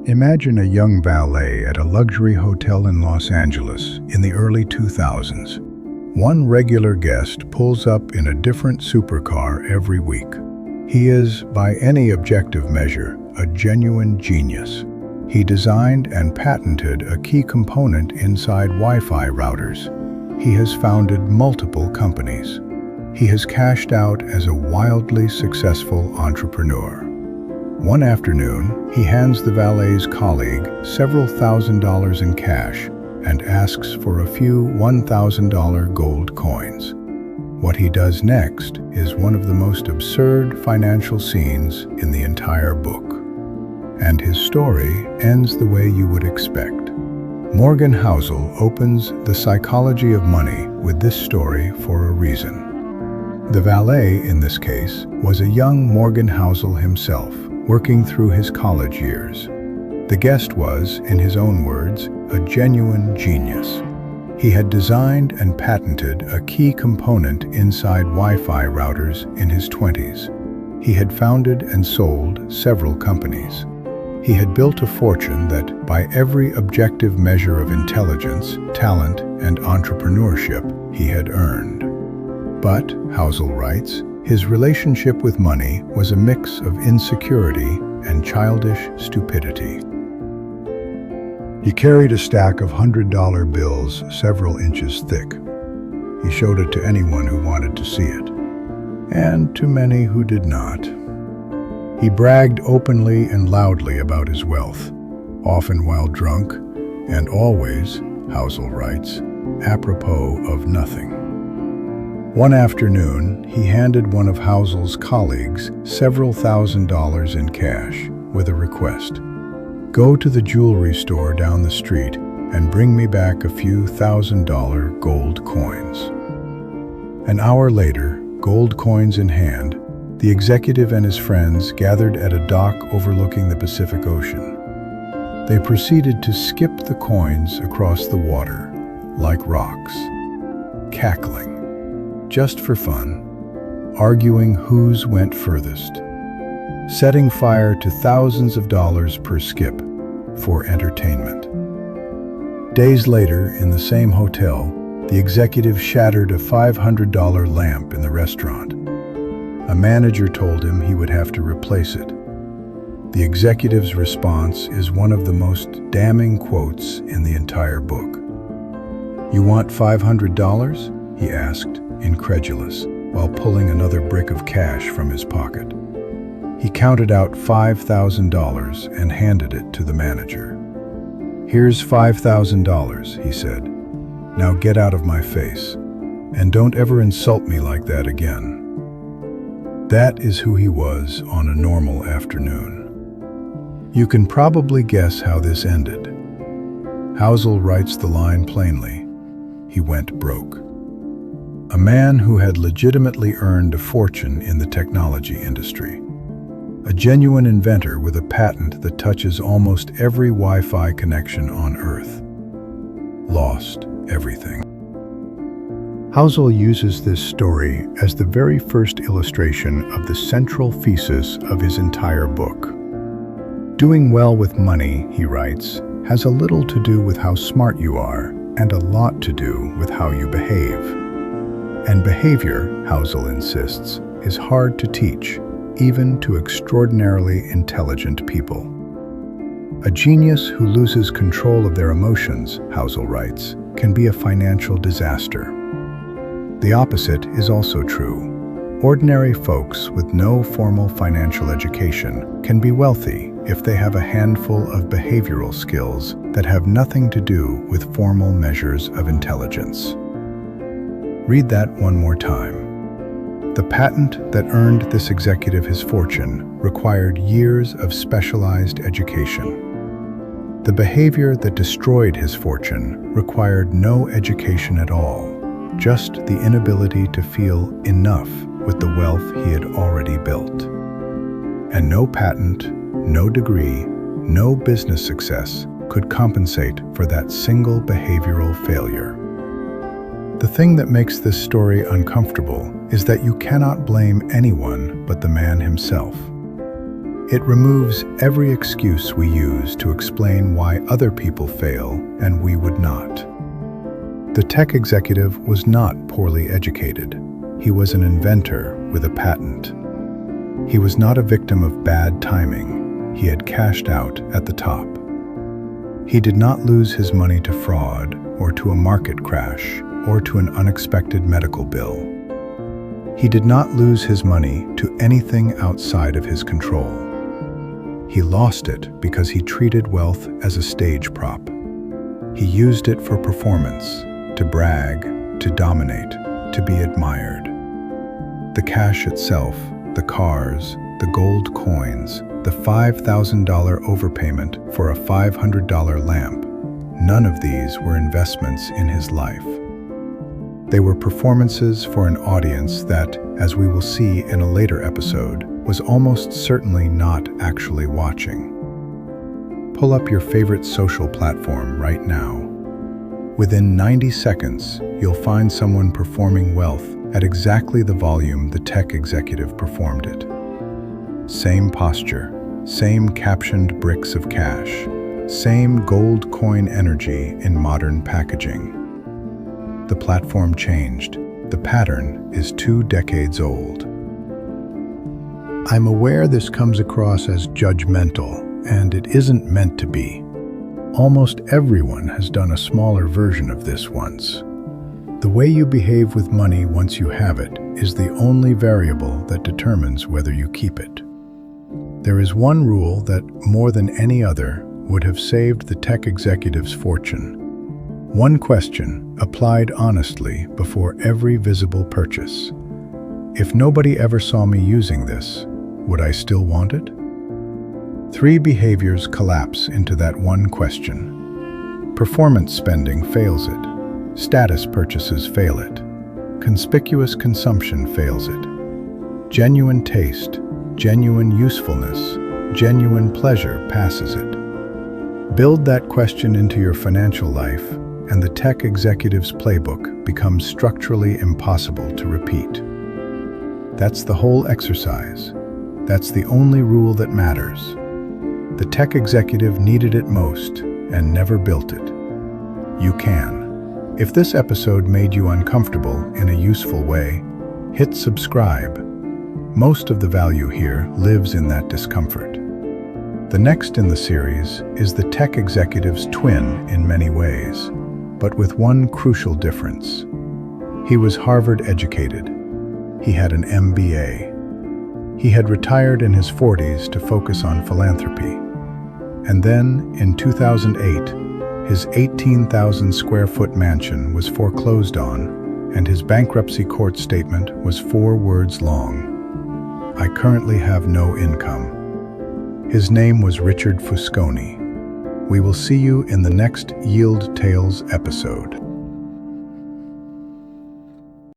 Imagine a young valet at a luxury hotel in Los Angeles in the early 2000s. One regular guest pulls up in a different supercar every week. He is, by any objective measure, a genuine genius. He designed and patented a key component inside Wi-Fi routers. He has founded multiple companies. He has cashed out as a wildly successful entrepreneur. One afternoon, he hands the valet's colleague several $1,000s in cash and asks for a few $1,000 gold coins. What he does next is one of the most absurd financial scenes in the entire book. And his story ends the way you would expect. Morgan Housel opens The Psychology of Money with this story for a reason. The valet, in this case, was a young Morgan Housel himself, working through his college years. The guest was, in his own words, a genuine genius. He had designed and patented a key component inside Wi-Fi routers in his 20s. He had founded and sold several companies. He had built a fortune that, by every objective measure of intelligence, talent, and entrepreneurship, he had earned. But, Housel writes, his relationship with money was a mix of insecurity and childish stupidity. He carried a stack of $100 bills several inches thick. He showed it to anyone who wanted to see it, and to many who did not. He bragged openly and loudly about his wealth, often while drunk, and always, Housel writes, apropos of nothing. One afternoon, he handed one of Housel's colleagues several $1,000s in cash with a request. Go to the jewelry store down the street and bring me back a few $1,000 gold coins. An hour later, gold coins in hand, the executive and his friends gathered at a dock overlooking the Pacific Ocean. They proceeded to skip the coins across the water like rocks, cackling, just for fun, arguing whose went furthest, setting fire to thousands of dollars per skip for entertainment. Days later, in the same hotel, the executive shattered a $500 lamp in the restaurant. A manager told him he would have to replace it. The executive's response is one of the most damning quotes in the entire book. "You want $500?" he asked, incredulous, while pulling another brick of cash from his pocket. He counted out $5,000 and handed it to the manager. "Here's $5,000, he said. "Now get out of my face, and don't ever insult me like that again." That is who he was on a normal afternoon. You can probably guess how this ended. Housel writes the line plainly. He went broke. A man who had legitimately earned a fortune in the technology industry. A genuine inventor with a patent that touches almost every Wi-Fi connection on Earth. Lost everything. Housel uses this story as the very first illustration of the central thesis of his entire book. Doing well with money, he writes, has a little to do with how smart you are and a lot to do with how you behave. And behavior, Housel insists, is hard to teach, even to extraordinarily intelligent people. A genius who loses control of their emotions, Housel writes, can be a financial disaster. The opposite is also true. Ordinary folks with no formal financial education can be wealthy if they have a handful of behavioral skills that have nothing to do with formal measures of intelligence. Read that one more time. The patent that earned this executive his fortune required years of specialized education. The behavior that destroyed his fortune required no education at all, just the inability to feel enough with the wealth he had already built. And no patent, no degree, no business success could compensate for that single behavioral failure. The thing that makes this story uncomfortable is that you cannot blame anyone but the man himself. It removes every excuse we use to explain why other people fail and we would not. The tech executive was not poorly educated. He was an inventor with a patent. He was not a victim of bad timing. He had cashed out at the top. He did not lose his money to fraud or to a market crash or to an unexpected medical bill. He did not lose his money to anything outside of his control. He lost it because he treated wealth as a stage prop. He used it for performance, to brag, to dominate, to be admired. The cash itself, the cars, the gold coins, the $5,000 overpayment for a $500 lamp, none of these were investments in his life. They were performances for an audience that, as we will see in a later episode, was almost certainly not actually watching. Pull up your favorite social platform right now. Within 90 seconds, you'll find someone performing wealth at exactly the volume the tech executive performed it. Same posture, same captioned bricks of cash, same gold coin energy in modern packaging. The platform changed. The pattern is 2 decades old. I'm aware this comes across as judgmental, and it isn't meant to be. Almost everyone has done a smaller version of this once. The way you behave with money once you have it is the only variable that determines whether you keep it. There is one rule that, more than any other, would have saved the tech executive's fortune. One question, applied honestly before every visible purchase. If nobody ever saw me using this, would I still want it? 3 behaviors collapse into that one question. Performance spending fails it. Status purchases fail it. Conspicuous consumption fails it. Genuine taste, genuine usefulness, genuine pleasure passes it. Build that question into your financial life, and the tech executive's playbook becomes structurally impossible to repeat. That's the whole exercise. That's the only rule that matters. The tech executive needed it most and never built it. You can. If this episode made you uncomfortable in a useful way, hit subscribe. Most of the value here lives in that discomfort. The next in the series is the tech executive's twin in many ways, but with one crucial difference. He was Harvard educated. He had an MBA. He had retired in his 40s to focus on philanthropy. And then, in 2008, his 18,000 square foot mansion was foreclosed on, and his bankruptcy court statement was 4 words long. I currently have no income. His name was Richard Fusconi. We will see you in the next Yield Tales episode.